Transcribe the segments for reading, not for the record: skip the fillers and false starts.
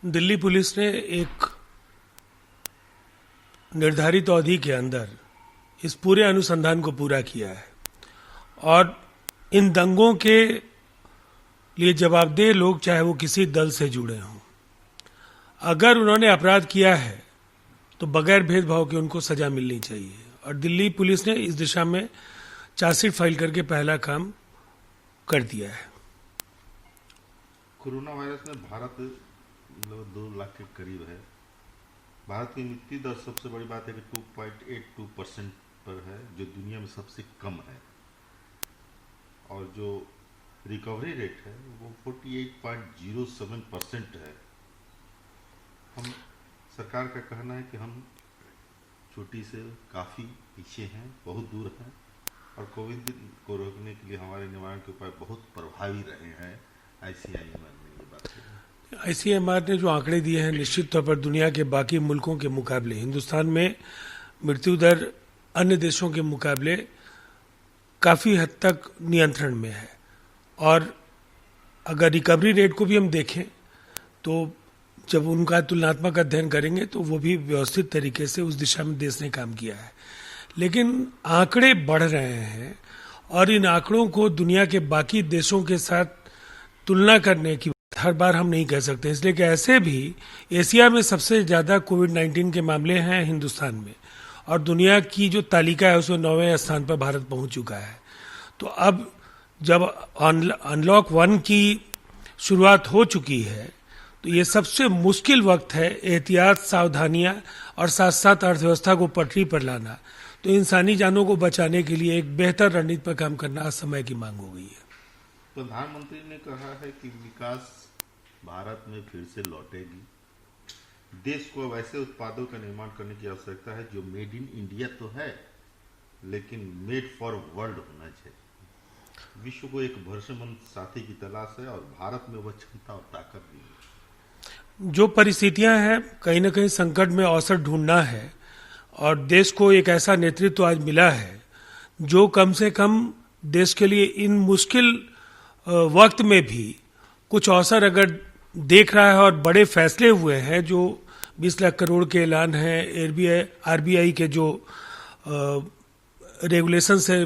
Delhi police ने एक निर्धारित अवधि के अंदर इस पूरे अनुसंधान को पूरा किया है और इन दंगों के लिए जवाबदेह लोग, चाहे वो किसी दल से जुड़े हों, अगर उन्होंने अपराध किया है तो बगैर भेदभाव के उनको सजा मिलनी चाहिए। और दिल्ली पुलिस ने इस दिशा में चार्जशीट फाइल करके पहला काम कर दिया है। कोरोना वायरस में भारत 2 लाख के करीब है। भारत की मृत्यु दर सबसे बड़ी बात है कि 2.82% पर है, जो दुनिया में सबसे कम है, और जो रिकवरी रेट है वो 48.07% है। हम सरकार का कहना है कि हम चोटी से काफ़ी पीछे हैं, बहुत दूर हैं, और कोविड को रोकने के लिए हमारे निवारण के उपाय बहुत प्रभावी रहे हैं। ICMR ने ये बात कही। ICMR ने जो आंकड़े दिए हैं, निश्चित तौर पर दुनिया के बाकी मुल्कों के मुकाबले हिंदुस्तान में मृत्यु दर अन्य देशों के मुकाबले काफ़ी हद तक नियंत्रण में है। और अगर रिकवरी रेट को भी हम देखें तो जब उनका तुलनात्मक अध्ययन करेंगे तो वो भी व्यवस्थित तरीके से उस दिशा में देश ने काम किया है। लेकिन आंकड़े बढ़ रहे हैं और इन आंकड़ों को दुनिया के बाकी देशों के साथ तुलना करने की हर बार हम नहीं कह सकते, इसलिए कि ऐसे भी एशिया में सबसे ज़्यादा कोविड-19 के मामले हैं हिंदुस्तान में, और दुनिया की जो तालिका है उसमें 9वें स्थान पर भारत पहुंच चुका है। तो अब जब अनलॉक 1 की शुरुआत हो चुकी है तो ये सबसे मुश्किल वक्त है एहतियात, सावधानियां और साथ साथ अर्थव्यवस्था को पटरी पर लाना। तो इंसानी जानों को बचाने के लिए एक बेहतर रणनीति पर काम करना आज समय की मांग हो गई है। प्रधानमंत्री ने कहा है कि विकास भारत में फिर से लौटेगी। देश को अब ऐसे उत्पादों का निर्माण करने की आवश्यकता है जो मेड इन इंडिया तो है, लेकिन मेड फॉर वर्ल्ड होना चाहिए। विश्व को एक भरोसेमंद साथी की तलाश है और भारत में वह क्षमता और ताकत भी है। जो परिस्थितियां हैं, कहीं ना कहीं संकट में अवसर ढूंढना है, और देश को एक ऐसा नेतृत्व आज मिला है जो कम से कम देश के लिए इन मुश्किल वक्त में भी कुछ अवसर अगर देख रहा है, और बड़े फैसले हुए हैं, जो 20 लाख करोड़ के ऐलान है, RBI के जो रेगुलेशन से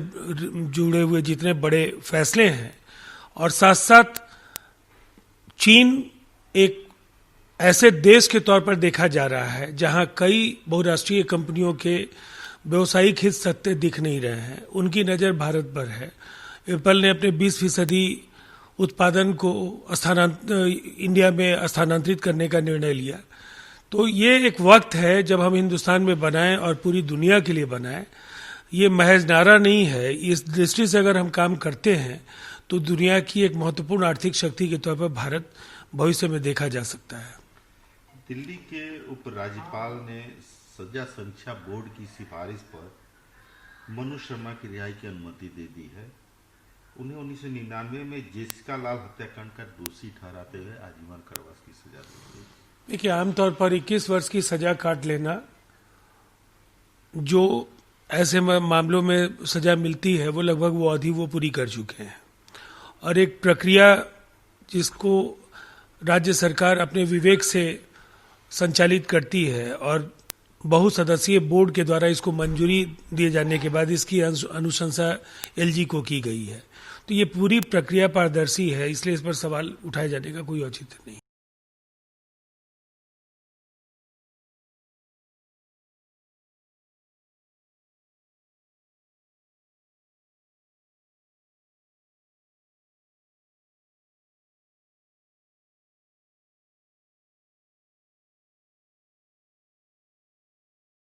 जुड़े हुए जितने बड़े फैसले हैं, और साथ साथ चीन एक ऐसे देश के तौर पर देखा जा रहा है जहां कई बहुराष्ट्रीय कंपनियों के व्यवसायिक हित सत्य दिख नहीं रहे हैं, उनकी नज़र भारत पर है। एप्पल ने अपने 20% उत्पादन को इंडिया में स्थानांतरित करने का निर्णय लिया। तो ये एक वक्त है जब हम हिंदुस्तान में बनाएं और पूरी दुनिया के लिए बनाएं। ये महज नारा नहीं है। इस दृष्टि से अगर हम काम करते हैं तो दुनिया की एक महत्वपूर्ण आर्थिक शक्ति के तौर पर भारत भविष्य में देखा जा सकता है। दिल्ली के उपराज्यपाल ने सजा समीक्षा बोर्ड की सिफारिश पर मनु शर्मा की रिहाई की अनुमति दे दी है। उन्हें 1999 में जेसिका लाल हत्याकांड का दोषी ठहराते हुए आजीवन कारावास की सजा दी गई। देखिए, आमतौर पर 21 वर्ष की सजा काट लेना, जो ऐसे मामलों में सजा मिलती है, वो लगभग वो अवधि वो पूरी कर चुके हैं। और एक प्रक्रिया जिसको राज्य सरकार अपने विवेक से संचालित करती है और बहुसदस्यीय बोर्ड के द्वारा इसको मंजूरी दिए जाने के बाद इसकी अनुशंसा LG को की गई है। तो ये पूरी प्रक्रिया पारदर्शी है, इसलिए इस पर सवाल उठाए जाने का कोई औचित्य नहीं।